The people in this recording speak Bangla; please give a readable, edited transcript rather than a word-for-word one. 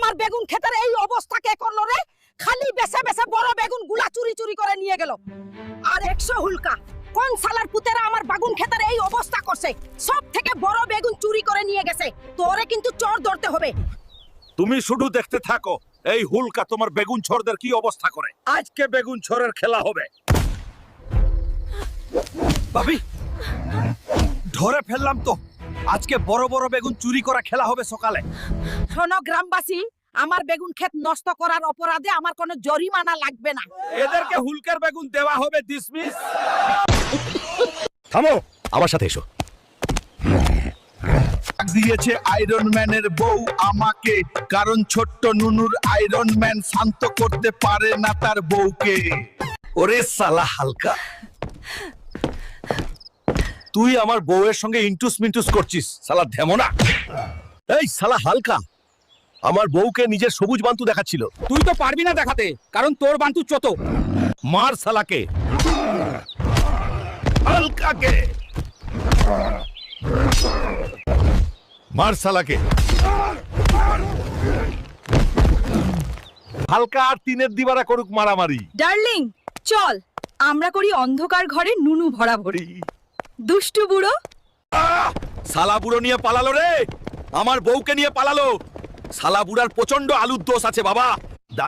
আমার বেগুন ক্ষেতের এই অবস্থা কে করলো রে? খালি বেছে বেছে বড় বেগুন গুলা চুরি চুরি করে নিয়ে গেল। আর 100 হুলকা কোন সালার পুতেরা আমার বেগুন ক্ষেতের এই অবস্থা করছে? সব থেকে বড় বেগুন চুরি করে নিয়ে গেছে। তোরে কিন্তু চোর ধরতে হবে। তুমি শুধু দেখতে থাকো এই হুলকা তোমার বেগুন ছোড়দের কি অবস্থা করে। আজকে বেগুন ছোড়ের খেলা হবে। ভাবি ধরে ফেললাম তো। আজকে বড় বড় বেগুন চুরি করা খেলা হবে সকালে। শোনো গ্রামবাসী, আমার বেগুন ক্ষেত নষ্ট করার অপরাধে আমার কোনো জরিমানা লাগবে না। এদেরকে হুলকার বেগুন দেওয়া হবে ডিসমিস। থামো, আমার সাথে এসো। দিয়েছে আয়রন ম্যানের বউ আমাকে, কারণ ছোট্ট নুনুর আয়রন ম্যান শান্ত করতে পারে না তার বউকে। ওরে সালা হালকা, তুই আমার বউয়ের সঙ্গে ইন্টুস মিন্টুস করছিস সালা ধেমনা। এই সালা হালকা আমার বউকে নিজের সবুজ বান্তু দেখাচ্ছিল। তুই তো পারবি না দেখাতে, কারণ তোর বান্তু চত। মার সালাকে, হালকাকে মার সালাকে। হালকা আর তিনের দিবারা করুক মারামারি। ডার্লিং চল আমরা করি অন্ধকার ঘরে নুনু ভরাভরি। দুষ্টু বুড়ো। সালা বুড়ো নিয়ে পালালো রে, আমার বউকে নিয়ে পালালো। সালা বুড়ার প্রচন্ড আলুর দোষ আছে বাবা।